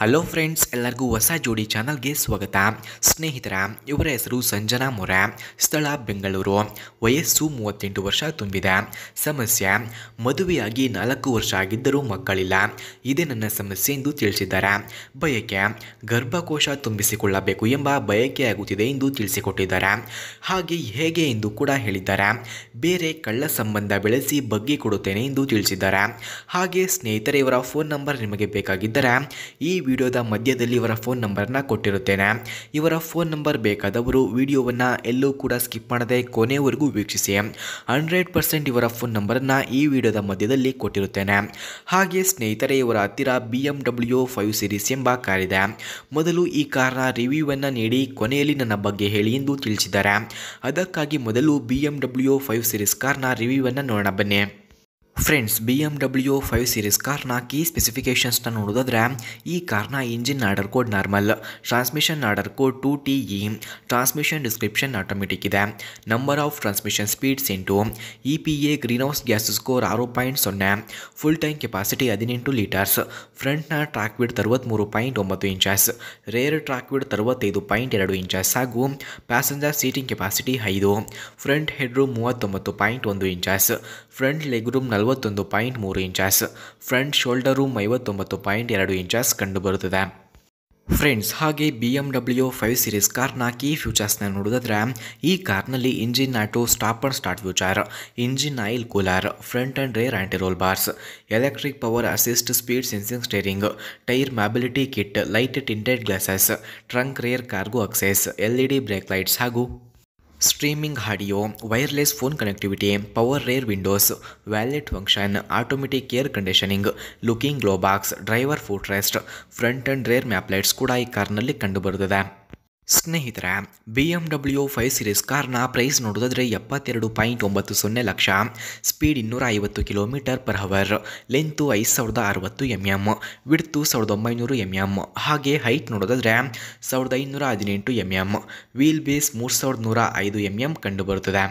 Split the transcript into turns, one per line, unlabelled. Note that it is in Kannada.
ಹಲೋ ಫ್ರೆಂಡ್ಸ್, ಎಲ್ಲರಿಗೂ ಹೊಸ ಜೋಡಿ ಚಾನಲ್ಗೆ ಸ್ವಾಗತ. ಸ್ನೇಹಿತರ, ಇವರ ಹೆಸರು ಸಂಜನಾ ಮೊರೆ, ಸ್ಥಳ ಬೆಂಗಳೂರು, ವಯಸ್ಸು 38 ವರ್ಷ ತುಂಬಿದೆ. ಸಮಸ್ಯೆ: ಮದುವೆಯಾಗಿ 4 ವರ್ಷ ಆಗಿದ್ದರೂ ಮಕ್ಕಳಿಲ್ಲ. ಇದೇ ನನ್ನ ಸಮಸ್ಯೆ ಎಂದು ತಿಳಿಸಿದ್ದಾರೆ. ಬಯಕೆ: ಗರ್ಭಕೋಶ ತುಂಬಿಸಿಕೊಳ್ಳಬೇಕು ಎಂಬ ಬಯಕೆಯಾಗುತ್ತಿದೆ ಎಂದು ತಿಳಿಸಿಕೊಟ್ಟಿದ್ದಾರೆ. ಹಾಗೆ ಹೇಗೆ ಎಂದು ಕೂಡ ಹೇಳಿದ್ದಾರೆ. ಬೇರೆ ಕಳ್ಳ ಸಂಬಂಧ ಬೆಳೆಸಿ ಬಗ್ಗಿ ಕೊಡುತ್ತೇನೆ ಎಂದು ತಿಳಿಸಿದ್ದಾರೆ. ಹಾಗೆ ಸ್ನೇಹಿತರೆ, ಇವರ ಫೋನ್ ನಂಬರ್ ನಿಮಗೆ ಬೇಕಾಗಿದ್ದರೆ ಈ ವಿಡಿಯೋದ ಮಧ್ಯದಲ್ಲಿ ಇವರ ಫೋನ್ ನಂಬರ್ನ ಕೊಟ್ಟಿರುತ್ತೇನೆ. ಇವರ ಫೋನ್ ನಂಬರ್ ಬೇಕಾದವರು ವಿಡಿಯೋವನ್ನು ಎಲ್ಲೂ ಕೂಡ ಸ್ಕಿಪ್ ಮಾಡದೆ ಕೊನೆವರೆಗೂ ವೀಕ್ಷಿಸಿ. 100% ಇವರ ಫೋನ್ ನಂಬರನ್ನು ಈ ವಿಡಿಯೋದ ಮಧ್ಯದಲ್ಲಿ ಕೊಟ್ಟಿರುತ್ತೇನೆ. ಹಾಗೆ ಸ್ನೇಹಿತರೆ, ಇವರ ಹತ್ತಿರ BMW 5 ಸೀರೀಸ್ ಎಂಬ ಕಾರ್ ಇದೆ. ಮೊದಲು ಈ ಕಾರ್ನ ರಿವ್ಯೂವನ್ನು ನೀಡಿ ಕೊನೆಯಲ್ಲಿ ನನ್ನ ಬಗ್ಗೆ ಹೇಳಿ ಎಂದು ತಿಳಿಸಿದ್ದಾರೆ. ಅದಕ್ಕಾಗಿ ಮೊದಲು BMW 5 ಸೀರೀಸ್ ಕಾರ್ನ ರಿವ್ಯೂವನ್ನು ನೋಡೋಣ ಬನ್ನಿ. ಫ್ರೆಂಡ್ಸ್, BMW 5 ಸೀರೀಸ್ ಕಾರ್ನ ಕೀ ಸ್ಪೆಸಿಫಿಕೇಷನ್ಸ್ನ ನೋಡೋದಾದ್ರೆ, ಈ ಕಾರ್ನ engine order code normal, transmission order code 2TE, transmission description automatic ಇದೆ, number of transmission speeds 8, EPA green house gas score 6.0, full tank capacity 18 litres, ಫ್ರಂಟ್ನ track width 63.9 inches, rear track width 65.2 inches ಹಾಗೂ passenger seating capacity 5, front head room 39.1 inches, front leg room 41.3 inches, front shoulder room 59.2 inches ಕಂಡುಬರುತ್ತದೆ. ಫ್ರೆಂಡ್ಸ್, ಹಾಗೆ BMW 5 ಸೀರೀಸ್ ಕಾರ್ನ ಕೀ ಫ್ಯೂಚರ್ಸ್ನ ನೋಡೋದಾದ್ರೆ, ಈ ಕಾರ್ನಲ್ಲಿ engine auto stop and start future, engine oil cooler, front and rear anti roll bars, electric power assist speed sensing steering, tyre mobility kit, light tinted glasses, trunk rear cargo access, LED brake lights ಹಾಗೂ streaming audio, wireless phone connectivity, power rear windows, valet function, automatic air conditioning, locking glove box, driver foot rest, front and rare map lights ಕೂಡ ಈ ಕಾರ್ನಲ್ಲಿ ಕಂಡುಬರುತ್ತದೆ. ಸ್ನೇಹಿತರೆ, BMW 5 ಸೀರೀಸ್ ಕಾರ್ನ ಪ್ರೈಸ್ ನೋಡೋದಾದರೆ 72.90 lakh, speed 250 km/h, length 5060 mm, width 1900 mm, ಹಾಗೆ ಹೈಟ್ ನೋಡೋದಾದರೆ 1518 mm, ವೀಲ್ ಬೇಸ್ 3105 mm ಕಂಡುಬರುತ್ತದೆ.